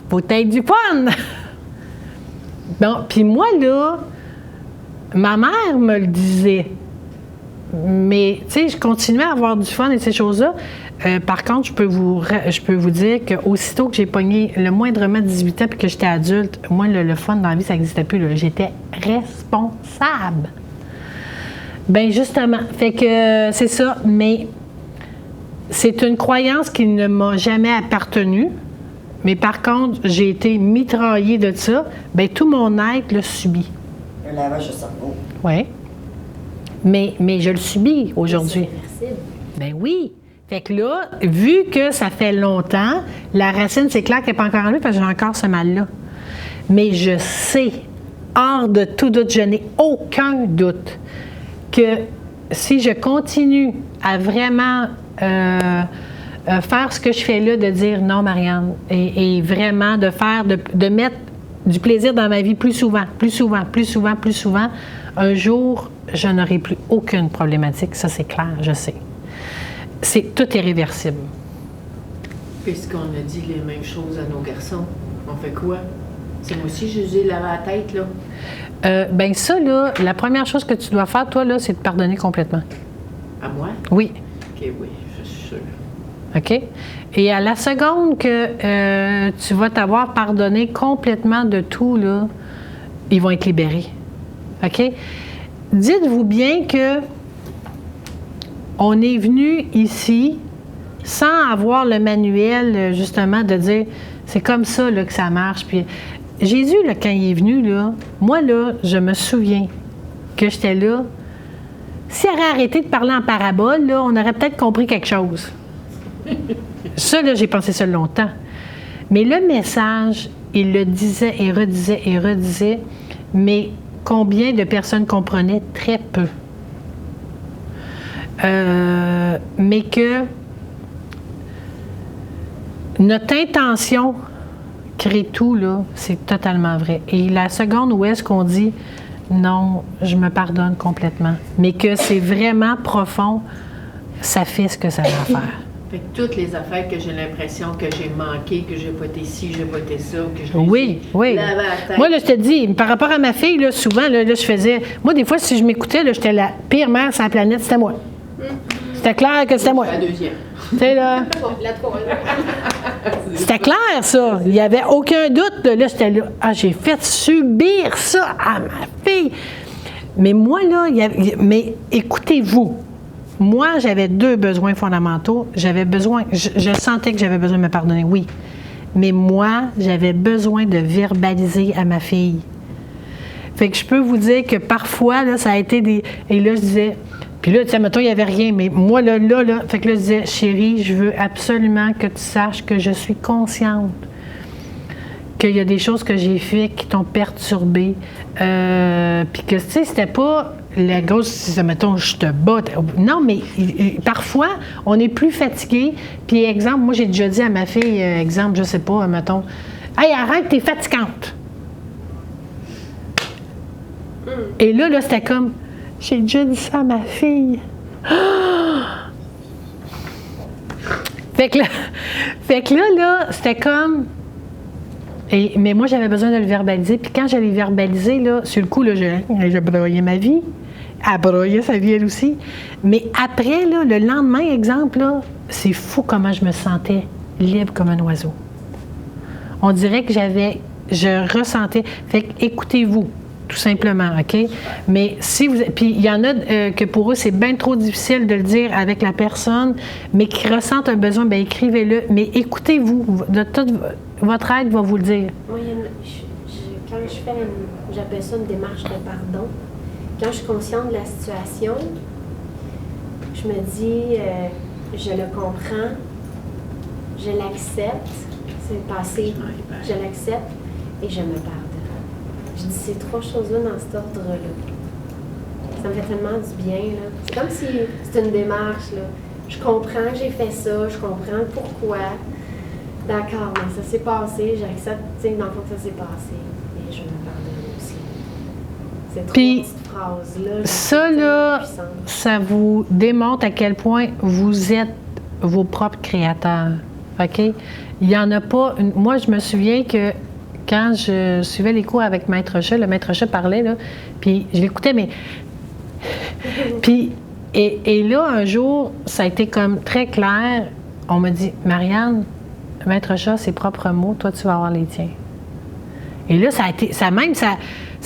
faut être du fun! Bon, puis moi, là, ma mère me le disait. Mais, tu sais, je continuais à avoir du fun et ces choses-là. Par contre, je peux vous dire qu'aussitôt que j'ai pogné le moindrement 18 ans et que j'étais adulte, moi, le fun dans la vie, ça n'existait plus. Là. J'étais responsable. Bien, justement. Fait que c'est ça. Mais c'est une croyance qui ne m'a jamais appartenu. Mais par contre, j'ai été mitraillée de ça. Bien, tout mon être l'a subi. Un lavage de cerveau. Oui. Mais je le subis aujourd'hui. C'est réversible. Ben oui. Fait que là, vu que ça fait longtemps, la racine, c'est clair qu'elle n'est pas encore enlevée parce que j'ai encore ce mal-là. Mais je sais, hors de tout doute, je n'ai aucun doute que si je continue à vraiment faire ce que je fais là, de dire non, Marianne, et vraiment de mettre du plaisir dans ma vie plus souvent, un jour, je n'aurai plus aucune problématique. Ça, c'est clair, je sais. Tout est réversible. Puisqu'on a dit les mêmes choses à nos garçons, on fait quoi? C'est moi aussi, je les ai lavé la tête, là. Bien, ça, là, la première chose que tu dois faire, toi, là, c'est de pardonner complètement. À moi? Oui. OK, oui, je suis sûre. OK? Et à la seconde que tu vas t'avoir pardonné complètement de tout, là, ils vont être libérés. OK? Dites-vous bien que on est venu ici sans avoir le manuel, justement, de dire c'est comme ça là, que ça marche. Puis Jésus, là, quand il est venu, là, moi, là, je me souviens que j'étais là. S'il aurait arrêté de parler en parabole, là, on aurait peut-être compris quelque chose. Ça, là, j'ai pensé ça longtemps. Mais le message, il le disait et redisait, mais combien de personnes comprenaient? Très peu. Mais que notre intention crée tout, là, c'est totalement vrai. Et la seconde où est-ce qu'on dit non, je me pardonne complètement, mais que c'est vraiment profond, ça fait ce que ça va faire. Fait que toutes les affaires que j'ai l'impression que j'ai manqué, que j'ai pas été ci, j'ai pas été ça, que je Oui. lavé la tête. Moi, là, je te dis, par rapport à ma fille, là, souvent, là, je faisais... Moi, des fois, si je m'écoutais, là, j'étais la pire mère sur la planète, c'était moi. C'était clair que c'était moi. La deuxième. Tu sais, là... La troisième. C'était clair, ça. Il n'y avait aucun doute. Là, j'étais là. Ah, j'ai fait subir ça à ma fille. Mais moi, là, mais écoutez-vous. Moi, j'avais 2 besoins fondamentaux. J'avais besoin... Je sentais que j'avais besoin de me pardonner, oui. Mais moi, j'avais besoin de verbaliser à ma fille. Fait que je peux vous dire que parfois, là, ça a été des... Et là, je disais... Puis là, tu sais, mettons, il n'y avait rien, mais moi, là... Fait que là, je disais, chérie, je veux absolument que tu saches que je suis consciente qu'il y a des choses que j'ai faites qui t'ont perturbée. Puis que, tu sais, c'était pas la grosse, mettons, je te bats. Non, mais parfois, on est plus fatigué. Puis, exemple, moi, j'ai déjà dit à ma fille, exemple, je sais pas, mettons, « Hey, arrête, t'es fatigante! » Et là, c'était comme... J'ai déjà dit ça à ma fille. Ah! Fait que là, c'était comme... mais moi, j'avais besoin de le verbaliser. Puis quand j'allais verbaliser, là, sur le coup, là, je broyais ma vie. Elle broyait sa vie, elle aussi. Mais après, là, le lendemain, exemple, là, c'est fou comment je me sentais libre comme un oiseau. On dirait que je ressentais... Fait que écoutez-vous. Tout simplement, OK? Mais si vous... Puis il y en a que pour eux, c'est bien trop difficile de le dire avec la personne, mais qui ressentent un besoin, bien écrivez-le. Mais écoutez-vous. Votre aide va vous le dire. Moi, quand je fais j'appelle ça une démarche de pardon, quand je suis consciente de la situation, je me dis, je le comprends, je l'accepte, c'est le passé, je l'accepte et je me pardonne. Je dis ces 3 choses-là dans cet ordre-là. Ça me fait tellement du bien, là. C'est comme si c'était une démarche, là. Je comprends que j'ai fait ça, je comprends pourquoi. D'accord, mais ça s'est passé, j'accepte, tu sais, dans le fond que ça s'est passé. Et je me pardonne aussi. Ces 3 petites phrases-là. Ça, là, ça vous démontre à quel point vous êtes vos propres créateurs. OK? Il n'y en a pas. Moi, je me souviens que quand je suivais les cours avec Maître Chat, le Maître Chat parlait, là, puis je l'écoutais, mais. Puis, et là, un jour, ça a été comme très clair. On m'a dit, Marianne, Maître Chat, ses propres mots, toi, tu vas avoir les tiens. Et là, ça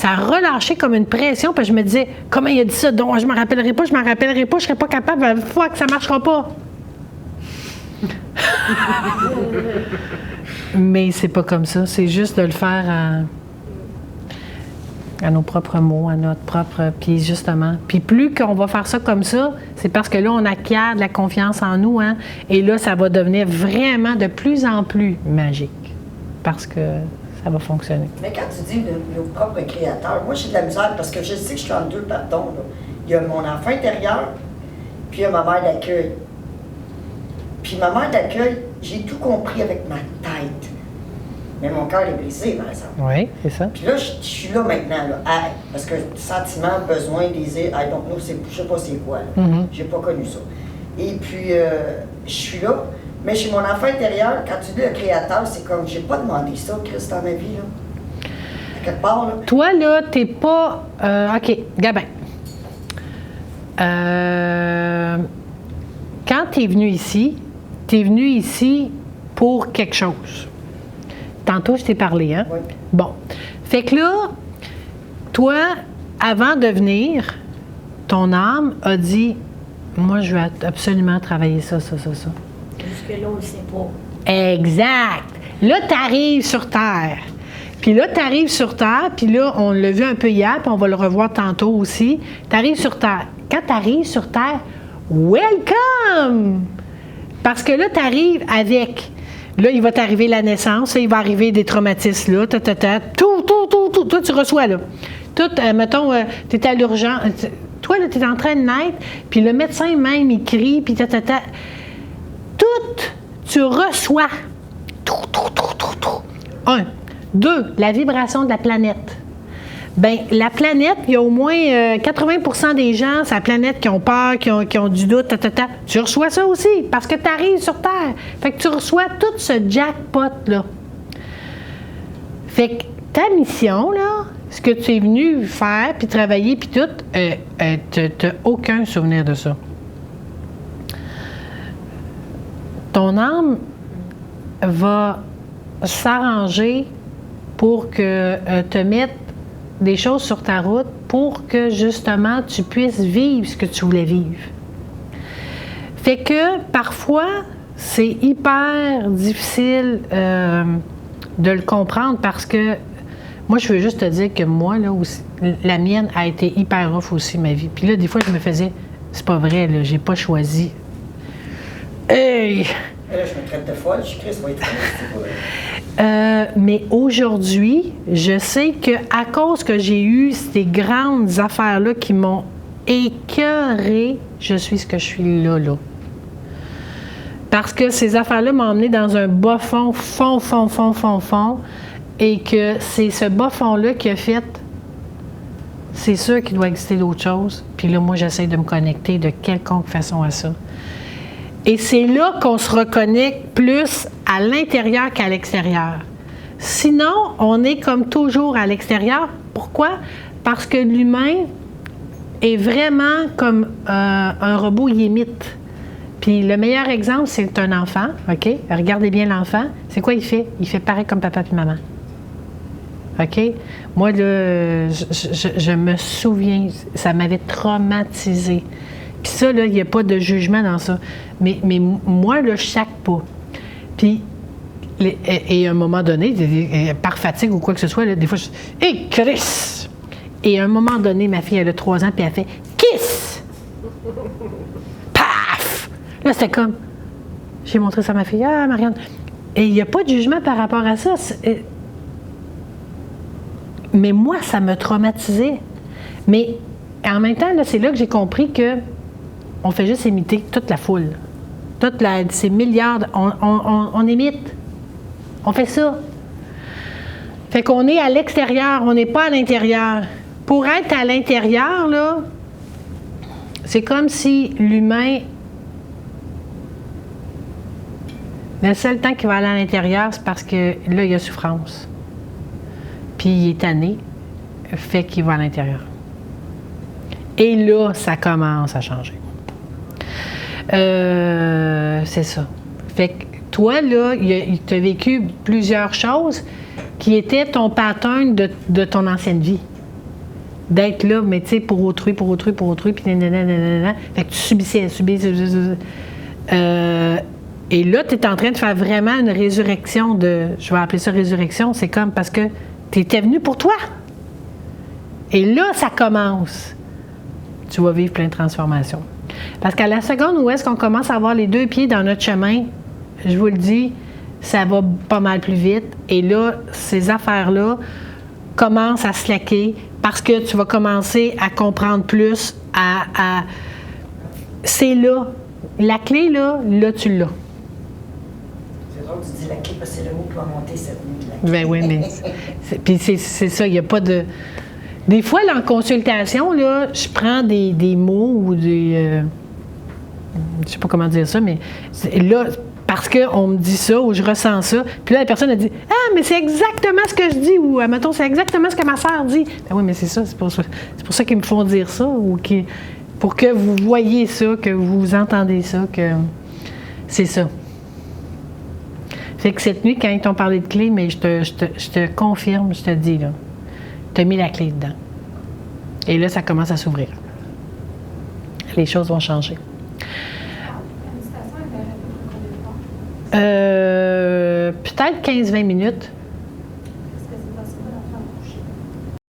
a relâché comme une pression, puis je me disais, comment il a dit ça? Donc, je ne me rappellerai pas, je ne serai pas capable, une fois que ça ne marchera pas. Mais c'est pas comme ça, c'est juste de le faire à nos propres mots, à notre propre... Puis justement, puis plus qu'on va faire ça comme ça, c'est parce que là, on acquiert de la confiance en nous, hein, et là, ça va devenir vraiment de plus en plus magique, parce que ça va fonctionner. Mais quand tu dis nos propres créateurs, moi, j'ai de la misère parce que je sais que je suis en deux pardons. Là. Il y a mon enfant intérieur, puis il y a ma mère d'accueil. Puis ma mère d'accueil, j'ai tout compris avec ma tête. Mais mon cœur est brisé, par exemple. Oui, c'est ça. Puis là, je suis là maintenant, là, parce que sentiment, besoin, désir, donc nous, je sais pas c'est quoi. Là. Mm-hmm. J'ai pas connu ça. Et puis, je suis là. Mais chez mon enfant intérieur, quand tu dis le créateur, c'est comme, j'ai pas demandé ça, Christ, dans ma vie, là. À quelque part, là. Toi, là, t'es pas... OK, Gabin. Quand t'es venu ici pour quelque chose. Tantôt, je t'ai parlé, hein? Oui. Bon. Fait que là, toi, avant de venir, ton âme a dit, moi, je vais absolument travailler ça. Jusque-là, on ne le sait pas. Exact. Là, tu arrives sur Terre. Puis là, tu arrives sur Terre, puis là, on l'a vu un peu hier, puis on va le revoir tantôt aussi. Tu arrives sur Terre. Quand tu arrives sur Terre, welcome! Parce que là, tu arrives avec... Là, il va t'arriver la naissance, là, il va arriver des traumatismes, là, tout. Toi, tu reçois, là. Tout, mettons, tu es à l'urgence. Toi, là, tu es en train de naître, puis le médecin même, il crie, puis Tout, tu reçois. Tout. 1. 2, la vibration de la planète. Bien, la planète, il y a au moins 80% des gens sur la planète qui ont peur, qui ont du doute, Tu reçois ça aussi, parce que tu arrives sur Terre. Fait que tu reçois tout ce jackpot-là. Fait que ta mission, là, ce que tu es venu faire, puis travailler, puis tout, tu n'as aucun souvenir de ça. Ton âme va s'arranger pour que te mette des choses sur ta route pour que, justement, tu puisses vivre ce que tu voulais vivre. Fait que, parfois, c'est hyper difficile de le comprendre parce que, moi, je veux juste te dire que moi, là, aussi, la mienne a été hyper rough aussi, ma vie. Puis là, des fois, je me faisais, c'est pas vrai, là, j'ai pas choisi. Hey! Là, je me traite de folle, je suis Christ, va être mais aujourd'hui, je sais qu'à cause que j'ai eu ces grandes affaires-là qui m'ont écœurée, je suis ce que je suis là. Parce que ces affaires-là m'ont emmené dans un bas fond, et que c'est ce bas fond-là qui a fait, c'est sûr qu'il doit exister d'autres choses. Puis là, moi, j'essaie de me connecter de quelconque façon à ça. Et c'est là qu'on se reconnecte plus à l'intérieur qu'à l'extérieur. Sinon, on est comme toujours à l'extérieur. Pourquoi? Parce que l'humain est vraiment comme un robot, il imite. Puis le meilleur exemple, c'est un enfant, OK? Regardez bien l'enfant. C'est quoi il fait? Il fait pareil comme papa et maman. OK? Moi, là, je me souviens, ça m'avait traumatisée. Puis ça, là, il n'y a pas de jugement dans ça. Mais moi, là, je sac pas. Puis, et à un moment donné, par fatigue ou quoi que ce soit, là, des fois, je dis « Hé, Chris! » Et à un moment donné, ma fille, elle a 3 ans, puis elle fait « Kiss! » Paf! Là, c'était comme... J'ai montré ça à ma fille. « Ah, Marianne! » Et il n'y a pas de jugement par rapport à ça. Mais moi, ça me traumatisait. Mais en même temps, là, c'est là que j'ai compris que on fait juste imiter toute la foule. Ces milliards, on imite. On fait ça. Fait qu'on est à l'extérieur, on n'est pas à l'intérieur. Pour être à l'intérieur, là, c'est comme si l'humain Le seul temps qu'il va aller à l'intérieur, c'est parce que là, il y a souffrance. Puis il est tanné, fait qu'il va à l'intérieur. Et là, ça commence à changer. C'est ça. Fait que toi, là, tu as vécu plusieurs choses qui étaient ton pattern de ton ancienne vie. D'être là, mais tu sais, pour autrui, puis nanana. Fait que tu subissais. Et là, tu es en train de faire vraiment une résurrection je vais appeler ça résurrection, c'est comme parce que tu étais venu pour toi. Et là, ça commence. Tu vas vivre plein de transformations. Parce qu'à la seconde où est-ce qu'on commence à avoir les deux pieds dans notre chemin, je vous le dis, ça va pas mal plus vite. Et là, ces affaires-là commencent à slacker parce que tu vas commencer à comprendre plus, c'est là. La clé, là, tu l'as. C'est drôle, tu dis la clé parce que c'est le mot qui va monter cette nuit. Ben oui, mais... Puis c'est ça, il n'y a pas de... Des fois, là, en consultation, là, je prends des mots ou des... je sais pas comment dire ça, mais là, parce qu'on me dit ça ou je ressens ça, puis là, la personne a dit « Ah, mais c'est exactement ce que je dis » ou « Mettons, c'est exactement ce que ma sœur dit. » Ben oui, mais c'est ça, c'est pour ça qu'ils me font dire ça, ou pour que vous voyez ça, que vous entendez ça, que c'est ça. Fait que cette nuit, quand ils t'ont parlé de clé, mais je te confirme, je te dis, là, tu as mis la clé dedans. Et là, ça commence à s'ouvrir. Les choses vont changer. Peut-être 15-20 minutes.